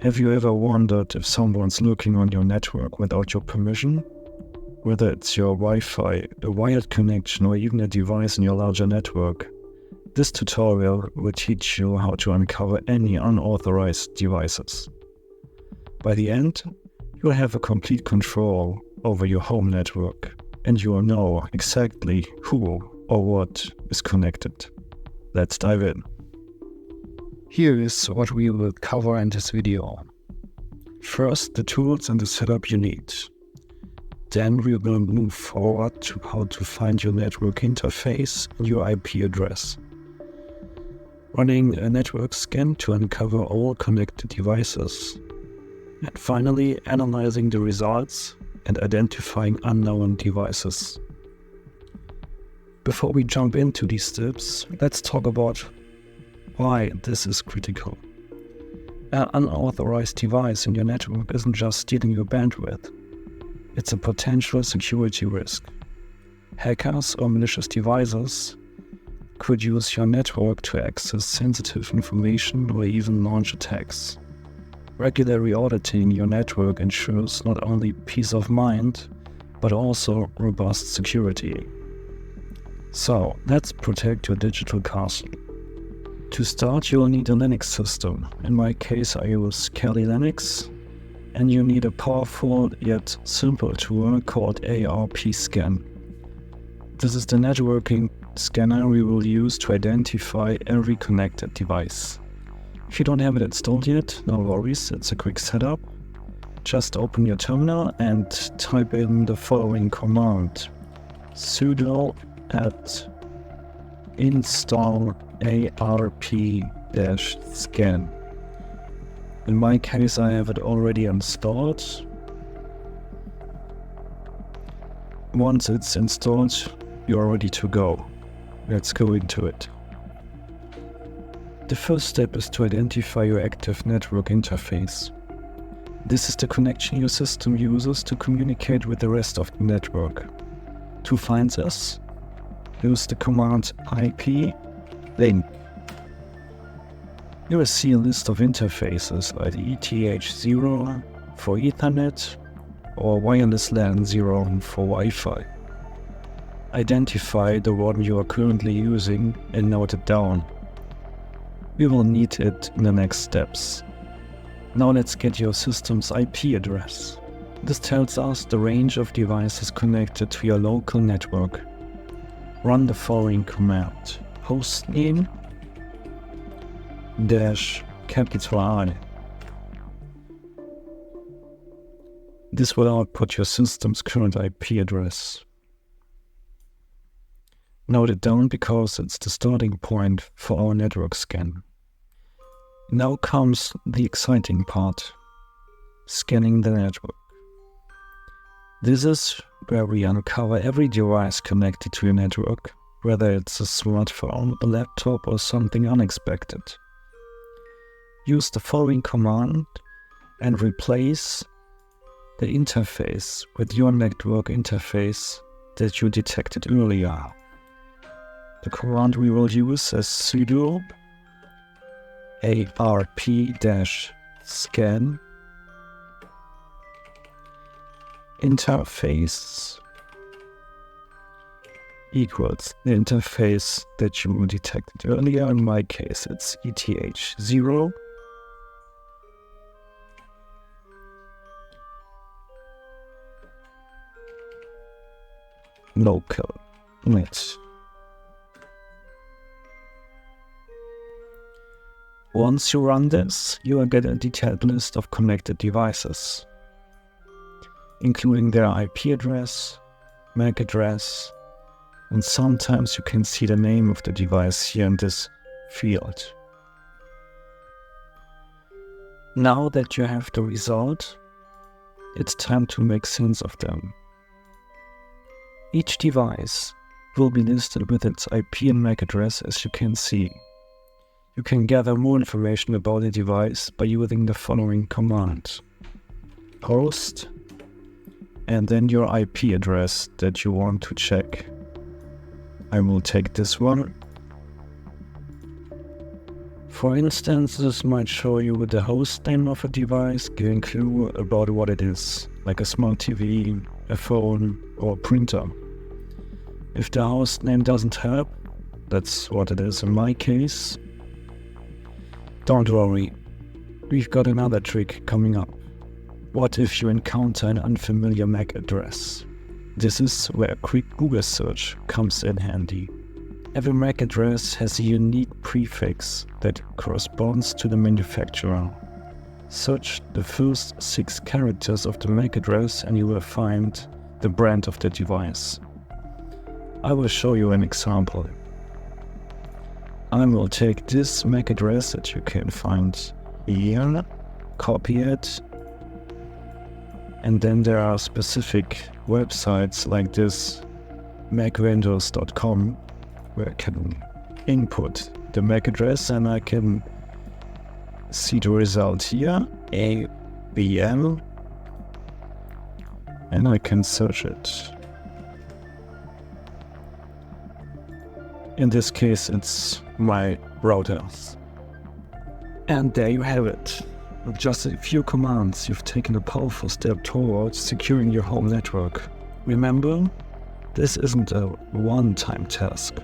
Have you ever wondered if someone's looking on your network without your permission? Whether it's your Wi-Fi, a wired connection, or even a device in your larger network, this tutorial will teach you how to uncover any unauthorized devices. By the end, you'll have a complete control over your home network, and you will know exactly who or what is connected. Let's dive in. Here is what we will cover in this video. First, the tools and the setup you need. Then we will move forward to how to find your network interface and your IP address. Running a network scan to uncover all connected devices. And finally, analyzing the results and identifying unknown devices. Before we jump into these steps, let's talk about why this is critical. An unauthorized device in your network isn't just stealing your bandwidth. It's a potential security risk. Hackers or malicious devices could use your network to access sensitive information or even launch attacks. Regularly auditing your network ensures not only peace of mind, but also robust security. So, let's protect your digital castle. To start, you'll need a Linux system. In my case, I use Kali Linux, and you need a powerful yet simple tool called arp-scan. This is the networking scanner we will use to identify every connected device. If you don't have it installed yet, no worries, it's a quick setup. Just open your terminal and type in the following command: sudo install arp-scan. In my case, I have it already installed. Once it's installed, you're ready to go. Let's go into it. The first step is to identify your active network interface. This is the connection your system uses to communicate with the rest of the network. To find this, use the command ip-link. You will see a list of interfaces like ETH0 for Ethernet or wireless LAN 0 for Wi-Fi. Identify the one you are currently using and note it down. We will need it in the next steps. Now let's get your system's IP address. This tells us the range of devices connected to your local network. Run the following command: hostname -I. This will output your system's current IP address. Note it down because it's the starting point for our network scan. Now comes the exciting part: scanning the network. This is where we uncover every device connected to your network, whether it's a smartphone, a laptop, or something unexpected. Use the following command and replace the interface with your network interface that you detected earlier. The command we will use is sudo arp-scan interface equals the interface that you detected earlier. In my case, it's ETH0. Localnet. Once you run this, you will get a detailed list of connected devices, including their IP address, MAC address, and sometimes you can see the name of the device here in this field. Now that you have the result, it's time to make sense of them. Each device will be listed with its IP and MAC address, as you can see. You can gather more information about the device by using the following command: host, and then your IP address that you want to check. I will take this one. For instance, this might show you the host name of a device, giving clue about what it is, like a smart TV, a phone, or a printer. If the host name doesn't help, that's what it is in my case. Don't worry, we've got another trick coming up. What if you encounter an unfamiliar MAC address? This is where a quick Google search comes in handy. Every MAC address has a unique prefix that corresponds to the manufacturer. Search the first 6 characters of the MAC address and you will find the brand of the device. I will show you an example. I will take this MAC address that you can find here, copy it, and then there are specific websites like this, macvendors.com, where I can input the MAC address and I can see the result here, ABM, and I can search it. In this case, it's my router. And there you have it. With just a few commands, you've taken a powerful step towards securing your home network. Remember, this isn't a one-time task.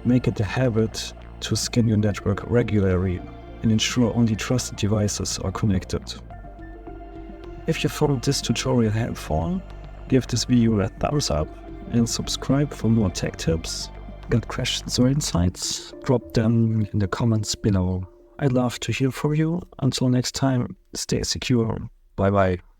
Make it a habit to scan your network regularly and ensure only trusted devices are connected. If you found this tutorial helpful, give this video a thumbs up and subscribe for more tech tips. Got questions or insights? Drop them in the comments below. I'd love to hear from you. Until next time, stay secure. Bye bye.